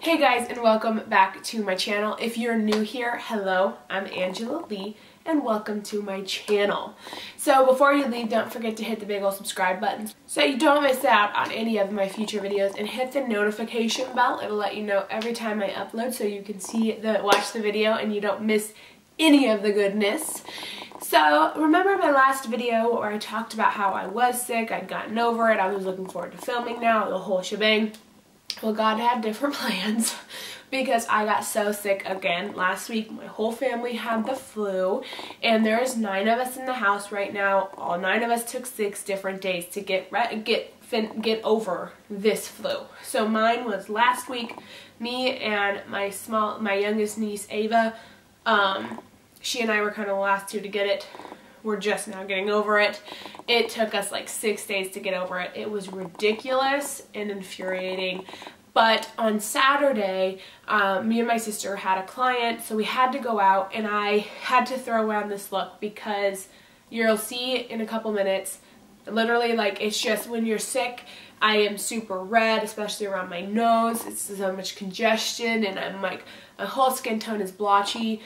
Hey guys, and welcome back to my channel. If you're new here, hello, I'm Angela Leigh, and welcome to my channel. So before you leave, don't forget to hit the big old subscribe button so you don't miss out on any of my future videos, and hit the notification bell. It'll let you know every time I upload so you can watch the video and you don't miss any of the goodness. So remember my last video where I talked about how I was sick, I'd gotten over it, I was looking forward to filming now, the whole shebang. Well, God had different plans because I got so sick again last week. My whole family had the flu, and there's 9 of us in the house right now. All 9 of us took 6 different days to get over this flu. So mine was last week. Me and my youngest niece Ava, she and I were kind of the last 2 to get it. We're just now getting over it. It took us like 6 days to get over it. It was ridiculous and infuriating. But on Saturday, me and my sister had a client, so we had to go out, and I had to throw on this look because you'll see in a couple minutes, literally, like, it's just when you're sick, I am super red, especially around my nose. It's so much congestion, and I'm like, my whole skin tone is blotchy.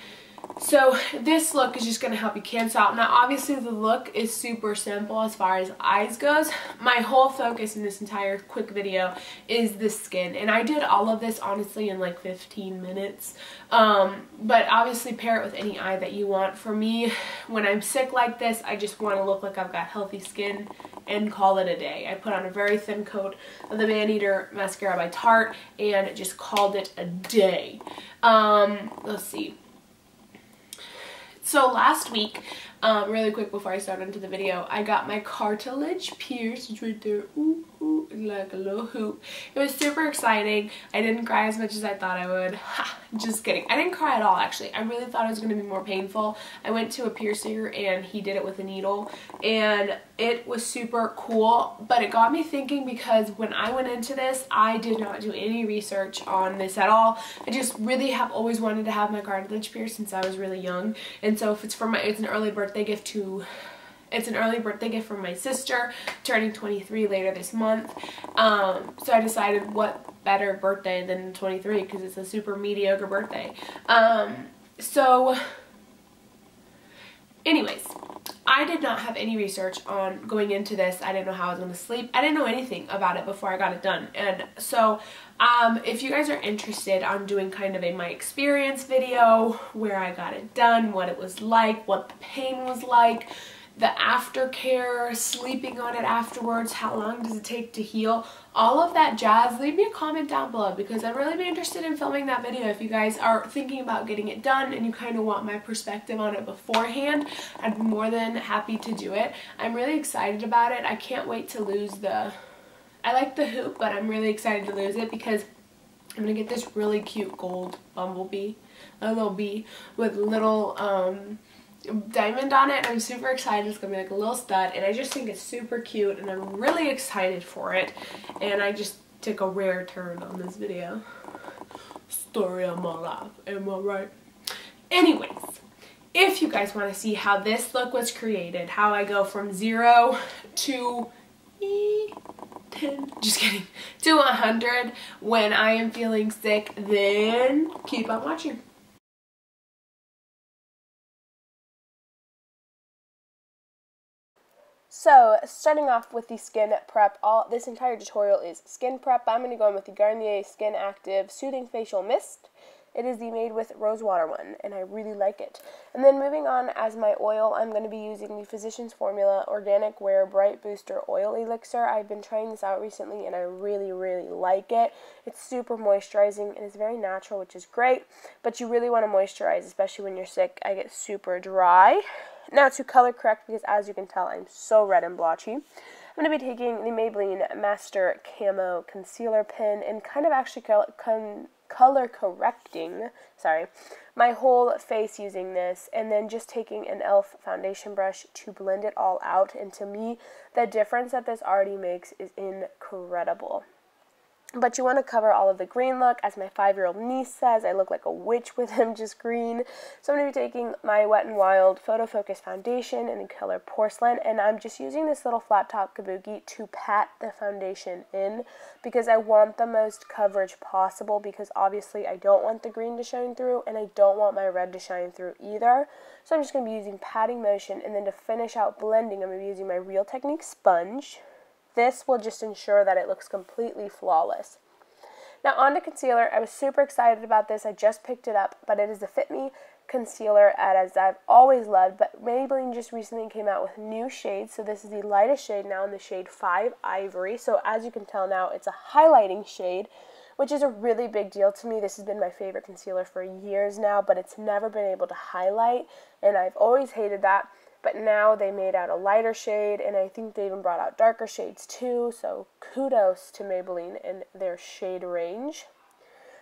So this look is just going to help you cancel out. Now obviously the look is super simple as far as eyes goes. My whole focus in this entire quick video is the skin, and I did all of this honestly in like 15 minutes. But obviously pair it with any eye that you want. For me, when I'm sick like this, I just want to look like I've got healthy skin and call it a day. I put on a very thin coat of the Maneater Mascara by Tarte and just called it a day. Let's see. So last week, really quick before I start into the video, I got my cartilage pierced. It's right there, ooh, ooh, like a little hoop. It was super exciting. I didn't cry as much as I thought I would. Ha, just kidding. I didn't cry at all, actually. I really thought it was going to be more painful. I went to a piercer and he did it with a needle, and it was super cool, but it got me thinking because when I went into this, I did not do any research on this at all. I just really have always wanted to have my cartilage pierced since I was really young, and so if it's for it's an early birthday gift from my sister, turning 23 later this month. So I decided what better birthday than 23 because it's a super mediocre birthday. So anyways, I did not have any research on going into this. I didn't know how I was going to sleep. I didn't know anything about it before I got it done. And so if you guys are interested on doing kind of my experience video where I got it done, what it was like, what the pain was like, the aftercare, sleeping on it afterwards, how long does it take to heal, all of that jazz, leave me a comment down below because I'd really be interested in filming that video. If you guys are thinking about getting it done and you kind of want my perspective on it beforehand, I'd be more than happy to do it. I'm really excited about it. I can't wait to lose I like the hoop, but I'm really excited to lose it because I'm going to get this really cute gold bumblebee, a little bee with little diamond on it, and I'm super excited. It's gonna be like a little stud, and I just think it's super cute, and I'm really excited for it. And I just took a rare turn on this video. Story of my life, am I right? Anyways, if you guys want to see how this look was created, how I go from 0 to 10, just kidding, to 100 when I am feeling sick, then keep on watching. So, starting off with the skin prep, this entire tutorial is skin prep. I'm going to go in with the Garnier Skin Active Soothing Facial Mist. It is the Made with Rosewater one, and I really like it. And then moving on, as my oil, I'm going to be using the Physicians Formula Organic Wear Bright Booster Oil Elixir. I've been trying this out recently, and I really, really like it. It's super moisturizing, and it's very natural, which is great. But you really want to moisturize, especially when you're sick. I get super dry. Now to color correct, because as you can tell, I'm so red and blotchy. I'm going to be taking the Maybelline Master Camo Concealer Pen and kind of actually color correcting, my whole face using this, and then just taking an e.l.f. foundation brush to blend it all out. And to me, the difference that this already makes is incredible. But you want to cover all of the green look. As my 5-year-old niece says, I look like a witch with him just green. So I'm going to be taking my Wet n Wild Photofocus foundation in the color Porcelain, and I'm just using this little flat top kabuki to pat the foundation in because I want the most coverage possible, because obviously I don't want the green to shine through and I don't want my red to shine through either. So I'm just going to be using patting motion, and then to finish out blending, I'm going to be using my Real Technique sponge. This will just ensure that it looks completely flawless. Now on to concealer. I was super excited about this. I just picked it up, but it is the Fit Me concealer, as I've always loved, but Maybelline just recently came out with new shades. So this is the lightest shade now in the shade 5 Ivory. So as you can tell now, it's a highlighting shade, which is a really big deal to me. This has been my favorite concealer for years now, but it's never been able to highlight, and I've always hated that. But now they made out a lighter shade, and I think they even brought out darker shades too, so kudos to Maybelline and their shade range.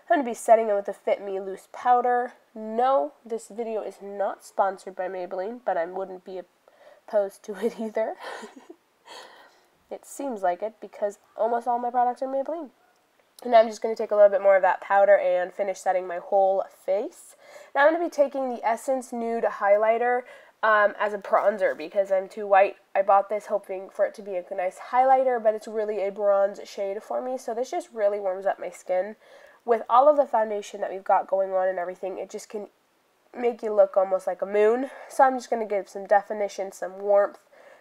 I'm going to be setting it with the Fit Me loose powder. No, this video is not sponsored by Maybelline, but I wouldn't be opposed to it either. It seems like it because almost all my products are Maybelline. And now I'm just going to take a little bit more of that powder and finish setting my whole face. Now I'm going to be taking the Essence Nude highlighter as a bronzer because I'm too white. I bought this hoping for it to be a nice highlighter, but it's really a bronze shade for me, so this just really warms up my skin. With all of the foundation that we've got going on and everything, it just can make you look almost like a moon. So I'm just going to give some definition, some warmth.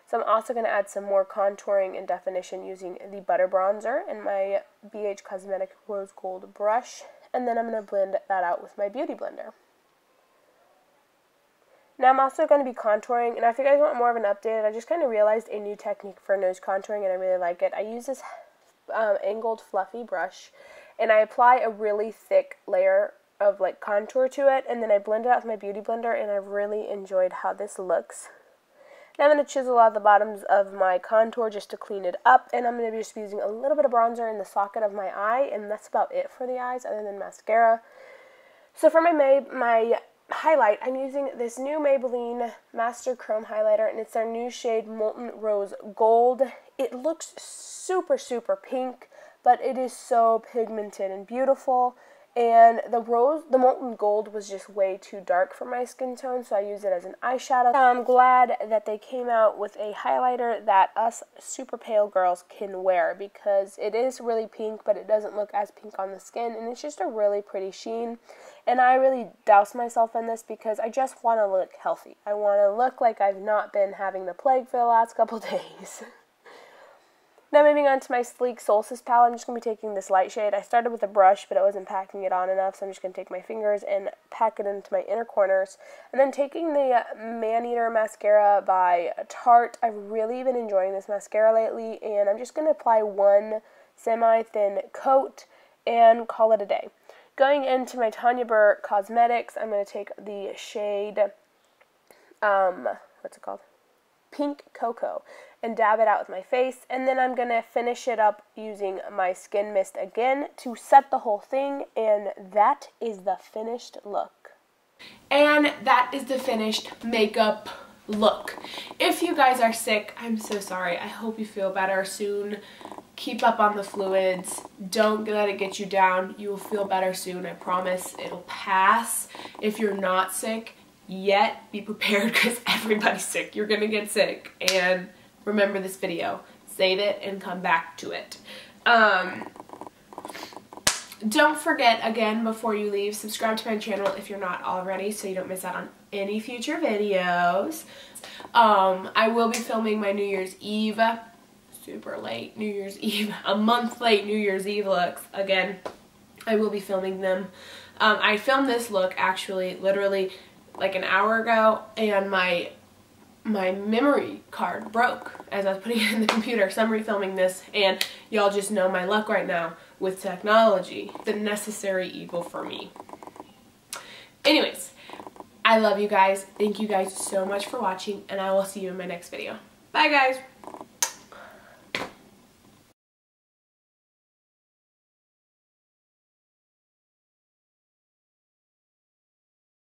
So I'm also going to add some more contouring and definition using the Butter Bronzer and my BH Cosmetic Rose Gold brush, and then I'm going to blend that out with my Beauty Blender. Now I'm also going to be contouring, and if you guys want more of an update, I just kind of realized a new technique for nose contouring, and I really like it. I use this angled fluffy brush, and I apply a really thick layer of like contour to it, and then I blend it out with my Beauty Blender, and I've really enjoyed how this looks. Now I'm going to chisel out the bottoms of my contour just to clean it up, and I'm going to be just using a little bit of bronzer in the socket of my eye, and that's about it for the eyes other than mascara. So for my highlight, I'm using this new Maybelline Master Chrome highlighter, and it's their new shade Molten Rose Gold. It looks super, super pink, but it is so pigmented and beautiful, and the Molten Gold was just way too dark for my skin tone, so I use it as an eyeshadow. I'm glad that they came out with a highlighter that us super pale girls can wear, because it is really pink, but it doesn't look as pink on the skin, and it's just a really pretty sheen. And I really douse myself in this because I just want to look healthy. I want to look like I've not been having the plague for the last couple days. Now moving on to my Sleek Solstice palette, I'm just going to be taking this light shade. I started with a brush, but I wasn't packing it on enough, so I'm just going to take my fingers and pack it into my inner corners. And then taking the Maneater Mascara by Tarte. I've really been enjoying this mascara lately, and I'm just going to apply one semi-thin coat and call it a day. Going into my Tanya Burr Cosmetics, I'm going to take the shade, what's it called? Pink Cocoa, and dab it out with my face, and then I'm going to finish it up using my Skin Mist again to set the whole thing, and that is the finished look. And that is the finished makeup look. If you guys are sick, I'm so sorry. I hope you feel better soon. Keep up on the fluids. Don't let it get you down. You will feel better soon. I promise it'll pass. If you're not sick yet, be prepared because everybody's sick. You're gonna get sick. And remember this video. Save it and come back to it. Don't forget, again, before you leave, subscribe to my channel if you're not already so you don't miss out on any future videos. I will be filming my New Year's Eve, super late New Year's Eve, a month late New Year's Eve looks. Again, I will be filming them. I filmed this look actually literally like an hour ago, and my memory card broke as I was putting it in the computer, so I'm refilming this, and y'all just know my luck right now with technology, the necessary evil for me. Anyways, I love you guys. Thank you guys so much for watching, and I will see you in my next video. Bye guys!